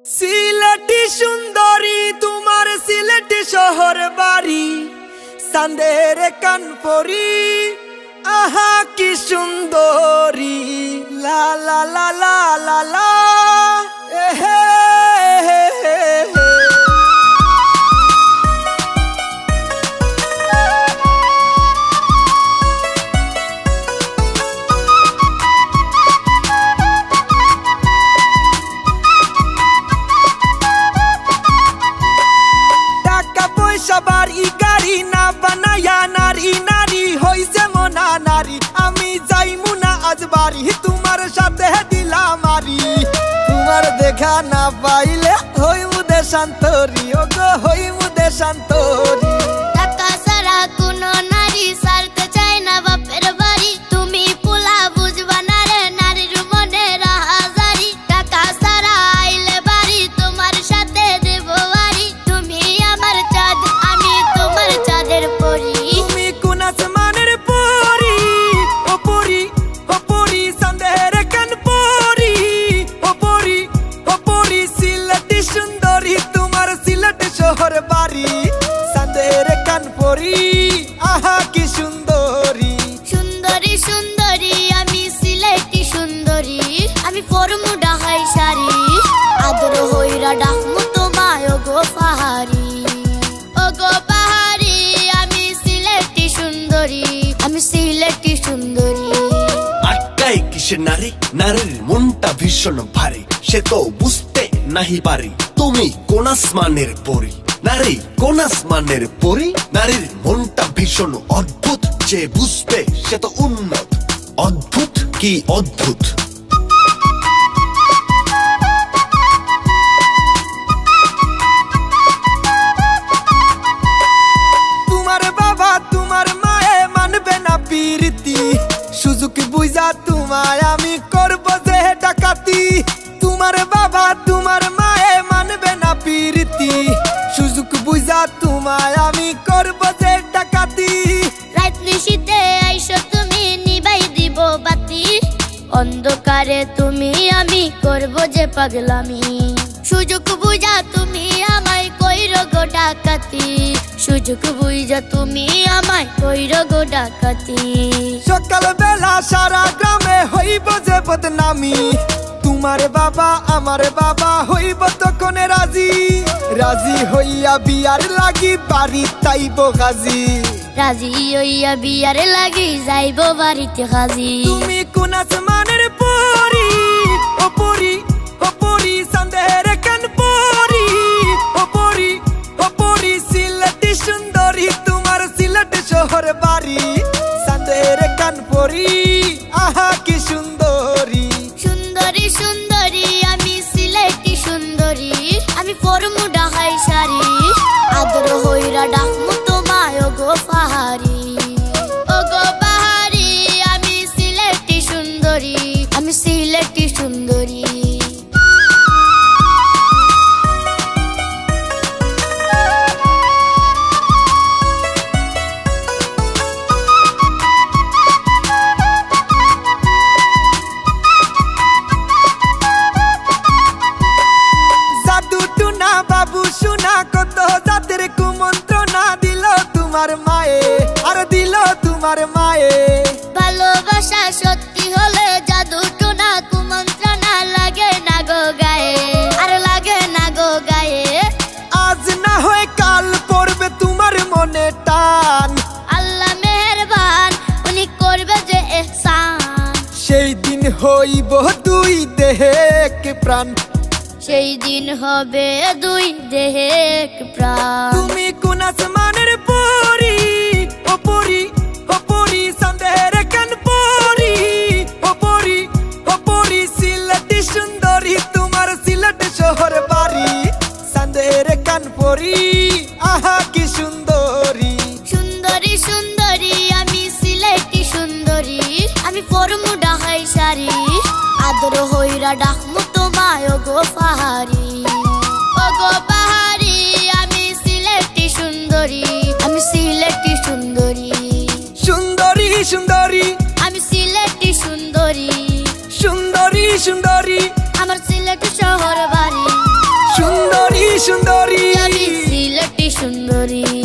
সিলেটি সুন্দরী তোমার সিলেট শহর বাড়ি, চাঁদের কানপুরি আহা কি সুন্দরী, লা লা লা লা লা লা এহে বাড়ি গাড়ি না বানায়া নারী নারী হইছে মনা নারী, আমি যাইমু না আজ বাড়ি তোমার সাথে দিলাম মারি, তোমার দেখা না পাইলে হইমু দেশান্তরী, ও গো হইমু দেশান্তরী। টাকা ছাড়া কোনো নারী ছাড়তে চায় না বাপের বাড়ি, তুমি পোলা বুঝবা না রে নারীর মনে রাহাজারি, টাকা ছাড়া আইলে বাড়ি তোমার সাথে দেব বাড়ি, তুমি আমার চাঁদ আমি তোমার চাঁদের পরি, তুমি কোন আসমানের পরি, ও পরি ও পরি চাঁদের কানপুরি, ও পরি ও পরি সিলেটি সুন্দরী তোমার সিলেট শহর বাড়ি, চাঁদের কানপুরি আহা কি সুন্দরী। সুন্দরী সুন্দরী আমি সিলেটি সুন্দরী, আমি ফরমু ডাহাই শাড়ি, আদর হইরা ডাকমু তোমায় ও গো পাহাড়ি, ও গো পাহাড়ি আমি সিলেটি সুন্দরী, আমি সিলেটি সুন্দরী। আটকাই কিসে নারী, নারীর মনটা ভীষণ ভারী, সে তো বুঝতে নাহি পারি তুমি কোন আসমানের পরি, নারী কোন আসমানের পরি, নারীর মনটা ভীষণ অদ্ভুত, যে বুঝবে সে তো উন্নত, অদ্ভুত কি অদ্ভুত। তোমার বাবা তোমার মায়ে মানবে না প্রীতি, সুযোগ বুঝা তোমায় আমি করব যে ডাকাতি, তোমার বাবা তোমার মায়ে মানবে না প্রীতি, সুযোগ বুঝা তোমায় আমি করব যে ডাকাতি। রাত নিশীতে আইসো তুমি নিবাই দিব বাতি, অন্ধকারে তুমি আমি করব যে পাগলামি, সুযোগ বুঝা তুমি আমায় কইরো গো ডাকাতি, সুযোগ বুঝা তুমি আমায় কইরো গো ডাকাতি। সকাল বেলা সারা গ্রামে হইব যে বদনামি, তোমার বাবা আমার বাবা হইব তখন রাজি, রাজি হইয়া বিয়ার লাগি বাড়ি তাইব গাজি, রাজি হইয়া বিয়ার লাগি যাইব বাড়িতে হাজি। তুমি কোন আসমানের পরি, ও পরি ও পরি চাঁদের কানপুরি, ও পরি ও পরি সিলেটি সুন্দরী তোমার সিলেট শহর বাড়ি, চাঁদের কানপুরি আহা কি সুন্দরী। সুন্দরী সুন্দরী আমি সিলেটি সুন্দরী, আমি ফরমু ডাহাই শাড়ি, আদর হইরা ডাকমু তোমায় ও গো পাহাড়ি, ও গো পাহাড়ি আমি সিলেটি সুন্দরী, আমি সিলেটি সুন্দরী। বাবু শোনা কত জাতের কুমন্ত্রণা দিল তোমার মায়ে, আর দিল তোমার মায়ে, ভালোবাসা সত্যি হলে জাদু টোনা কুমন্ত্রণা লাগে না গো গায়ে, আর লাগে না গো গায়ে, আজ না হয় কাল পড়বে তোমার মনে টান, আল্লাহ মেহেরবান উনি করবে যে ইহসান, সেই দিন হইব দুই দেহে এক প্রাণ, সেই দিন হবে দুই দেহে এক প্রাণ। তুমি কোন আসমানের পরি, ও পরি ও পরি চাঁদের কানপুরি, ও পরি ও পরি সিলেটি সুন্দরী তোমার সিলেট শহর বাড়ি, চাঁদের কানপুরি আহা কি সুন্দরী। সুন্দরী সুন্দরী আমি সিলেটি সুন্দরী, আমি ফরমু ডাহাই শাড়ি, আদর হইরা ডাকমু তোমায় ও গো পাহাড়ি, ও গো পাহাড়ি আমি সিলেটি সুন্দরী, আমি সিলেটি সুন্দরী। সুন্দরী সুন্দরী আমি সিলেটি সুন্দরী, সুন্দরী সুন্দরী আমার সিলেট শহর বাড়ি, সুন্দরী